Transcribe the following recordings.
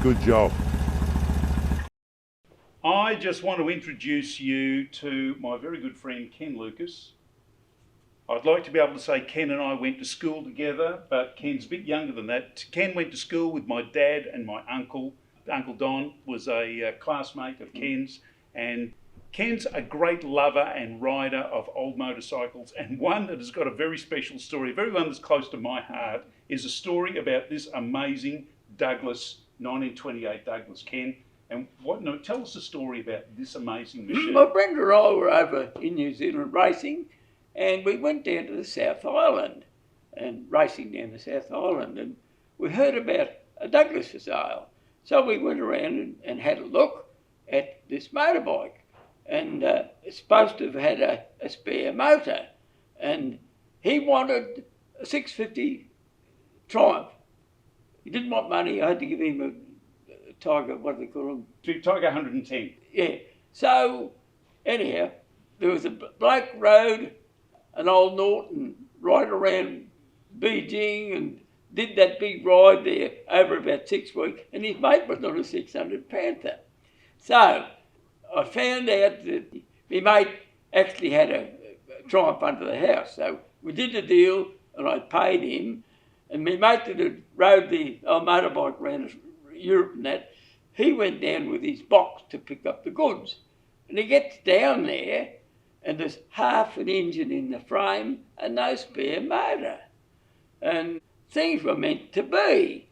Good job. I just want to introduce you to my very good friend Ken Lucas. I'd like to be able to say Ken and I went to school together, but Ken's a bit younger than that. Ken went to school with my dad and my uncle. Uncle Don was a classmate of Ken's, and Ken's a great lover and rider of old motorcycles, and one that has got a very special story, very one that's close to my heart, is a story about this amazing Douglas, 1928 Douglas. Ken, and tell us a story about this amazing machine. My friend and I were over in New Zealand racing, and we went down to the South Island and racing down the South Island, and we heard about a Douglas for sale. So we went around and had a look at this motorbike, and it's supposed to have had a spare motor, and he wanted a 650 Triumph. He didn't want money. I had to give him a Tiger, what do they call them? Tiger 110. Yeah. So anyhow, there was a bloke rode an old Norton right around Beijing and did that big ride there over about 6 weeks, and his mate was on a 600 Panther. So I found out that my mate actually had a Triumph under the house. So we did the deal, and I paid him, and my mate that had rode the old motorbike around Europe and that, he went down with his box to pick up the goods. And he gets down there, and there's half an engine in the frame and no spare motor. And things were meant to be.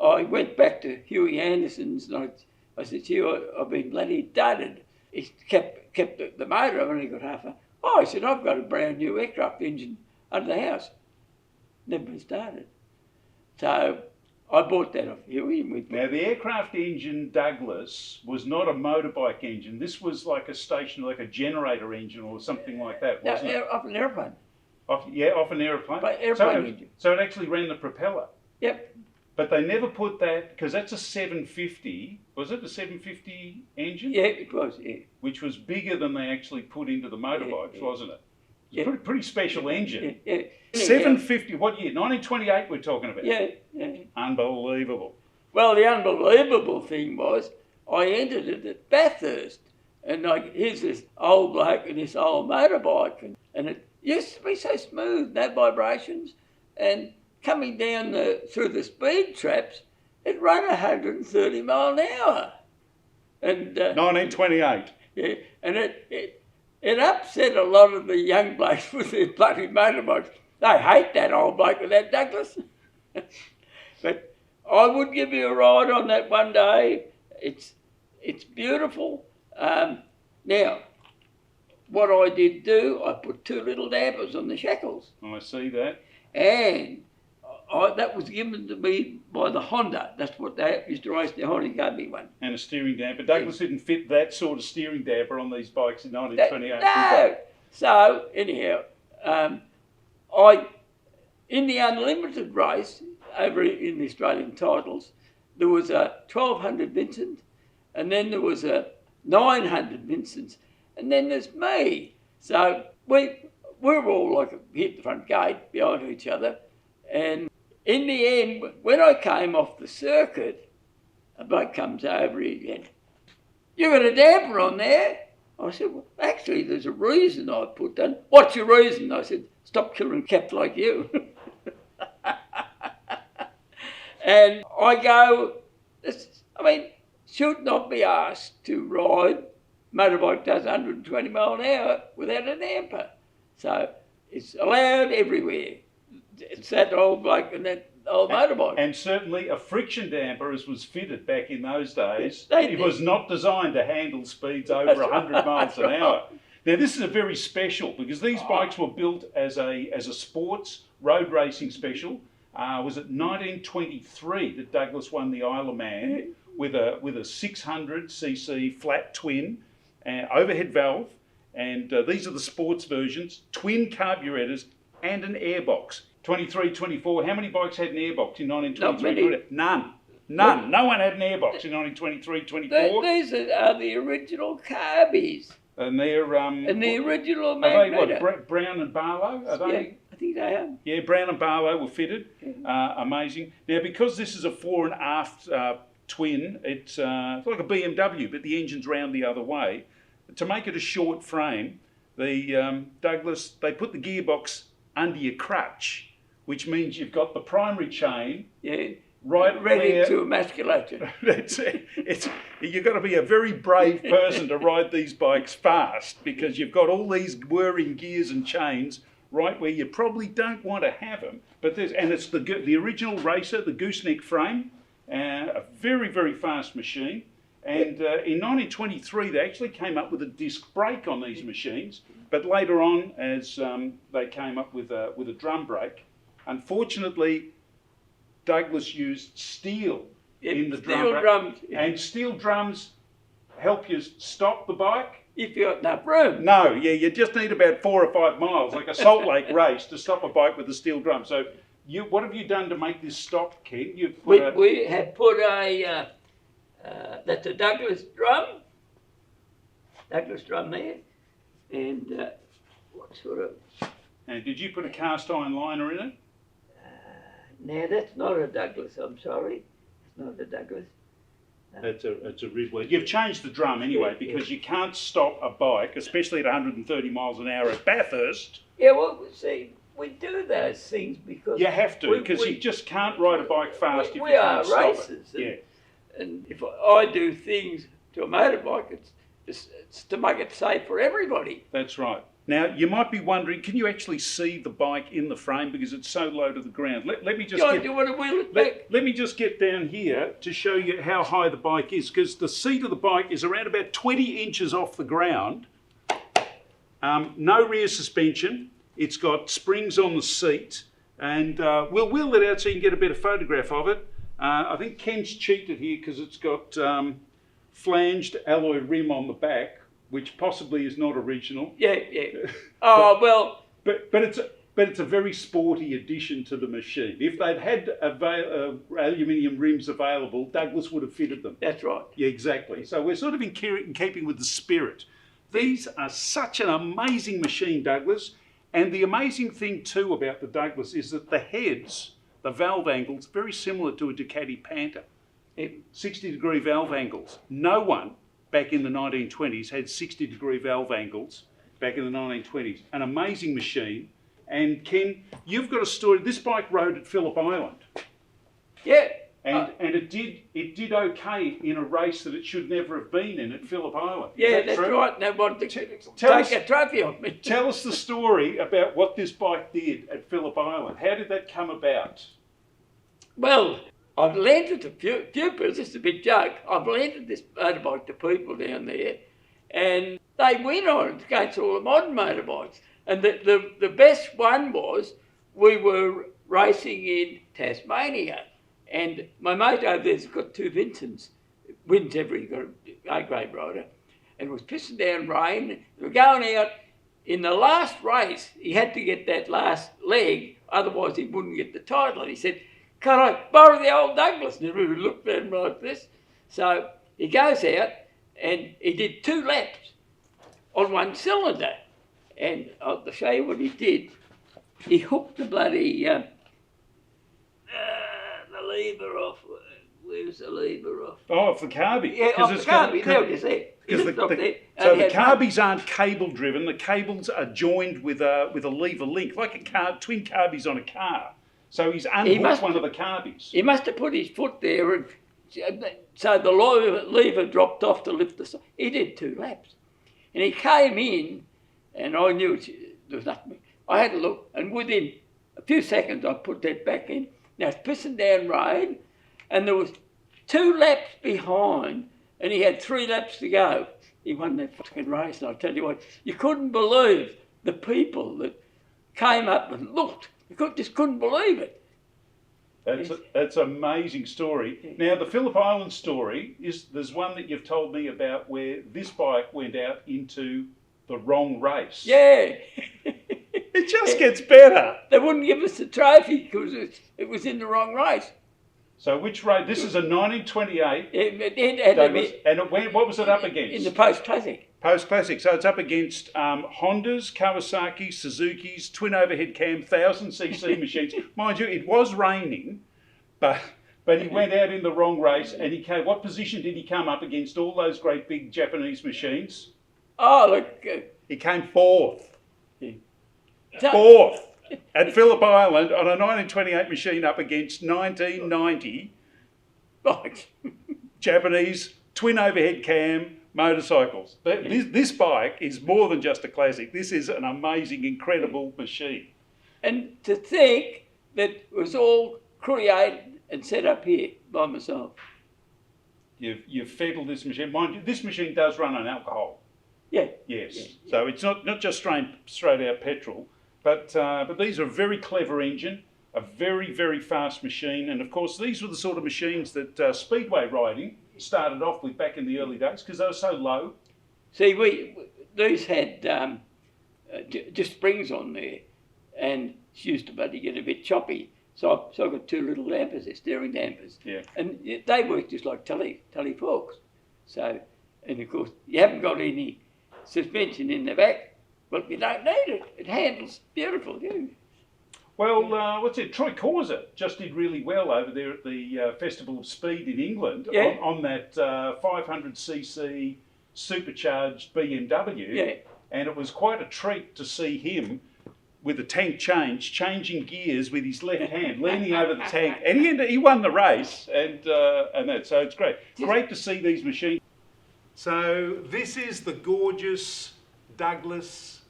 I went back to Hugh Anderson's, and I said, Hugh, I've been bloody dudded. He kept the motor, I've only got half a... Oh, he said, I've got a brand new aircraft engine under the house. Never been started. So I bought that off Huey. Now, the aircraft engine Douglas was not a motorbike engine. This was like a station, like a generator engine or something like that, wasn't it? Off an airplane. Off an airplane? Engine. So it actually ran the propeller? Yep. But they never put that, because that's a 750, was it a 750 engine? Yeah, it was, yeah. Which was bigger than they actually put into the motorbikes, wasn't it? Yeah. Pretty special engine. Yeah. 750, what year? 1928 we're talking about? Yeah. Unbelievable. Well, the unbelievable thing was, I entered it at Bathurst, and here's this old bloke and this old motorbike, and it used to be so smooth, no vibrations, and coming down through the speed traps, it ran 130 mile an hour. And 1928. Yeah, and it upset a lot of the young blokes with their bloody motorbikes. They hate that old bloke with that Douglas. But I would give you a ride on that one day. It's beautiful. Now, what I did do, I put 2 little dampers on the shackles. I see that. And that was given to me by the Honda. That's what they used to race. The Honda gave me one. And a steering damper. Douglas didn't fit that sort of steering damper on these bikes in 1928. No. So anyhow, in the unlimited race over in the Australian titles, there was a 1200 Vincent, and then there was a 900 Vincent, and then there's me. So we were all like hit the front gate behind each other, and in the end, when I came off the circuit, a bloke comes over again. You got a damper on there? I said, well, actually, there's a reason I put that. What's your reason? I said, stop killing cats like you. And I go, should not be asked to ride. Motorbike does 120 mile an hour without a damper. So it's allowed everywhere. It's that old bloke and that old motorbike. And certainly a friction damper, as was fitted back in those days, Yes, it was not designed to handle speeds over 100 miles an hour. Now this is a very special, because these bikes were built as a sports road racing special. Was it 1923 that Douglas won the Isle of Man with a 600cc flat twin, overhead valve, and these are the sports versions, twin carburetors and an airbox. 23, 24, how many bikes had an airbox in 1923? None. No one had an airbox in 1923, 24. These are the original carbies. And they're... and the original Are they what, Brown and Barlow? Are they? Yeah, I think they are. Yeah, Brown and Barlow were fitted. Amazing. Now, because this is a fore and aft twin. It's like a BMW, but the engine's round the other way. To make it a short frame, the Douglas, they put the gearbox under your crutch, which means you've got the primary chain right ready where, to emasculate you. You've got to be a very brave person to ride these bikes fast, because you've got all these whirring gears and chains right where you probably don't want to have them. But it's the original racer, the gooseneck frame, a very, very fast machine. And in 1923, they actually came up with a disc brake on these machines. But later on, as they came up with a drum brake, unfortunately, Douglas used steel in the drum brake. Drums. And steel drums help you stop the bike. If you've got enough room. No, you just need about 4 or 5 miles, like a Salt Lake race, to stop a bike with a steel drum. So, what have you done to make this stop, Ken? We have put that's a Douglas drum there, and what sort of? And did you put a cast iron liner in it? Now that's not a Douglas. I'm sorry, it's not a Douglas. It's a Ridley. You've changed the drum anyway, because you can't stop a bike, especially at 130 miles an hour at Bathurst. Yeah, well, see, we do those things because you have to, because you just can't ride a bike fast if you can't stop it. We are racers, and if I do things to a motorbike, it's to make it safe for everybody. That's right. Now, you might be wondering, can you actually see the bike in the frame because it's so low to the ground? Let me just do you want to wheel it back? Let me just get down here to show you how high the bike is, because the seat of the bike is around about 20 inches off the ground. No rear suspension. It's got springs on the seat, and we'll wheel it out so you can get a better photograph of it. I think Ken's cheated here because it's got flanged alloy rim on the back, which possibly is not original. Yeah. Oh well. But it's a very sporty addition to the machine. If they'd had aluminium rims available, Douglas would have fitted them. That's right. Yeah, exactly. So we're sort of in keeping with the spirit. These are such an amazing machine, Douglas. And the amazing thing too about the Douglas is that the heads, the valve angles, very similar to a Ducati Panther. 60-degree valve angles. No one back in the 1920s had 60-degree valve angles back in the 1920s. An amazing machine. And Ken, you've got a story. This bike rode at Phillip Island. Yeah. And it did okay in a race that it should never have been in at Phillip Island. Yeah, that's right. They wanted to take a trophy off me. Tell us the story about what this bike did at Phillip Island. How did that come about? Well, I've lent it to few people. This is a big joke. I've lent this motorbike to people down there, and they win on it against all the modern motorbikes. And the best one was we were racing in Tasmania. And my mate over there's got 2 Vincents, wins every, got a A-grade rider, and it was pissing down rain. We were going out. In the last race, he had to get that last leg, otherwise he wouldn't get the title. And he said, "Can I borrow the old Douglas?" And we looked at him like this. So he goes out and he did 2 laps on 1 cylinder. And I'll show you what he did. He hooked the bloody the lever off. Where's the lever off? Oh, for carby. Yeah, off the carby. There it is. There. So the carbies aren't cable driven. The cables are joined with a lever link, like twin carbies on a car. So he's unhooked one of the carbies. He must have put his foot there, and so the lever dropped off to lift the. He did 2 laps, and he came in, and I knew there was nothing. I had a look, and within a few seconds I put that back in. Now it's pissing down rain, and there was 2 laps behind, and he had 3 laps to go. He won that fucking race, and I'll tell you what, you couldn't believe the people that came up and looked. You just couldn't believe it. That's an amazing story. Now, the Phillip Island story, there's one that you've told me about where this bike went out into the wrong race. Yeah. It just gets better. They wouldn't give us the trophy because it was in the wrong race. So which race? This is a 1928. What was it up against? In the Post-Classic. Post-Classic. So it's up against Hondas, Kawasaki, Suzuki's, twin overhead cam, 1,000cc machines. Mind you, it was raining, but But he went out in the wrong race, and he came. What position did he come up against all those great big Japanese machines? Oh, look. He came fourth. So- Fourth at Phillip Island on a 1928 machine up against 1990 Right. Japanese twin overhead cam motorcycles. This bike is more than just a classic. This is an amazing, incredible machine. And to think that it was all created and set up here by myself. You've fettled this machine. Mind you, this machine does run on alcohol. Yeah. Yes. Yeah. So it's not just straight out petrol, but these are a very clever engine, a very, very fast machine. And of course, these were the sort of machines that speedway riding started off with back in the early days because they were so low. See, these had just springs on there, and she used to buddy get a bit choppy. So I got two little dampers, they're steering dampers. Yeah. And they work just like telly forks. So, and of course, you haven't got any suspension in the back. Well, you don't need it. It handles beautiful, too. Well, Troy Corser just did really well over there at the Festival of Speed in England on that 500cc supercharged BMW. Yeah. And it was quite a treat to see him with the tank changing gears with his left hand, leaning over the tank. And he won the race and that. So it's great. Great to see these machines. So this is the gorgeous Douglas.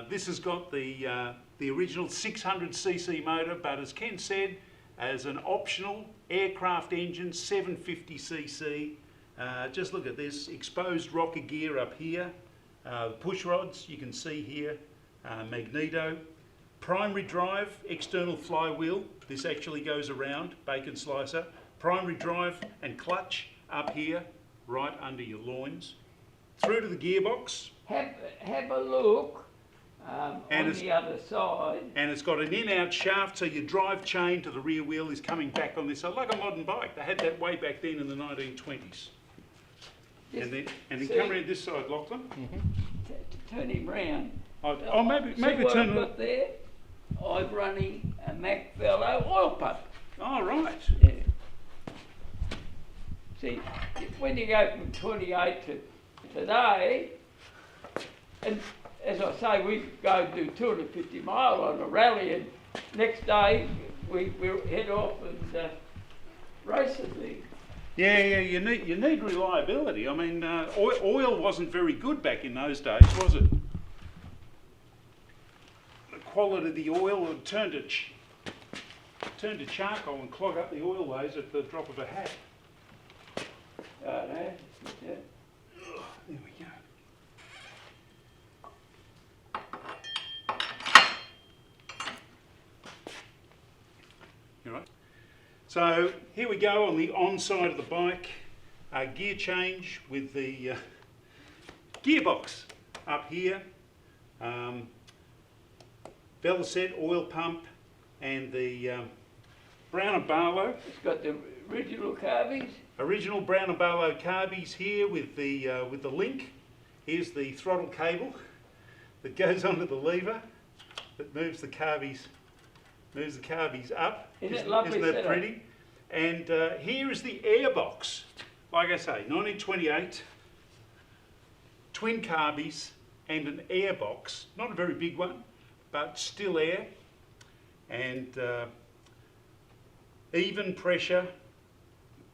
This has got the original 600cc motor, but as Ken said, as an optional aircraft engine, 750cc. Just look at this, exposed rocker gear up here, push rods you can see here, magneto, primary drive, external flywheel, this actually goes around, bacon slicer, primary drive and clutch up here, right under your loins. Through to the gearbox. Have a look on the other side. And it's got an in-out shaft, so your drive chain to the rear wheel is coming back on this. So like a modern bike, they had that way back then in the 1920s. And then come around this side, Lachlan. Turn him round. Maybe what turn I've got there? I'm running a Mac Bello oil pump. Oh, right. Yeah. See, when you go from 28 to today, and as I say, we go and do 250 mile on a rally, and next day we head off and race the thing. Yeah, you need reliability. I mean, oil wasn't very good back in those days, was it? The quality of the oil would turn to charcoal and clog up the oilways at the drop of a hat. Yeah. There we go. All right. So here we go on the on side of the bike, gear change with the gearbox up here, Velocet oil pump, and the Brown & Barlow. It's got the original carbies. Original Brown & Barlow carbies here with the link. Here's the throttle cable that goes onto the lever that moves the carbies up. Isn't that setup? Pretty? And here is the airbox. Like I say, 1928, twin carbies and an airbox. Not a very big one, but still air. And even pressure,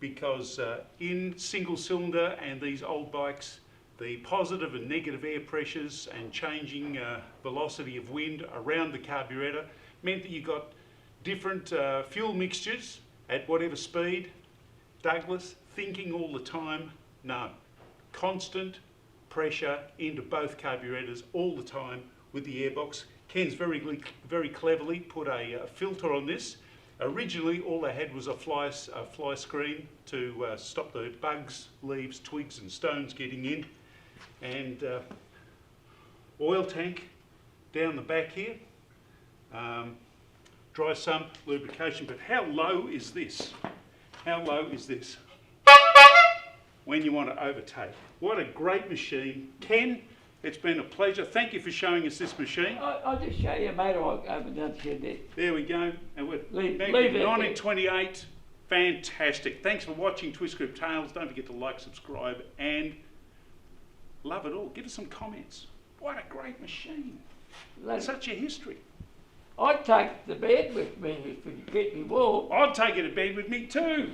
because in single cylinder and these old bikes, the positive and negative air pressures and changing velocity of wind around the carburettor meant that you got different fuel mixtures at whatever speed. Douglas, thinking all the time, no. Constant pressure into both carburettors all the time with the airbox. Ken's very cleverly put a filter on this. Originally, all they had was a fly screen to stop the bugs, leaves, twigs and stones getting in. And oil tank down the back here. Dry sump, lubrication, but how low is this? How low is this? When you want to overtake. What a great machine. Ken, it's been a pleasure. Thank you for showing us this machine. I'll just show you, mate. I'll open that shed there. There we go. And we're Leave back it in 1928 Fantastic. Thanks for watching Twist Grip Tales. Don't forget to like, subscribe, and love it all. Give us some comments. What a great machine. Such a history. I'd take it to bed with me if you get me warm. I'd take it to bed with me too.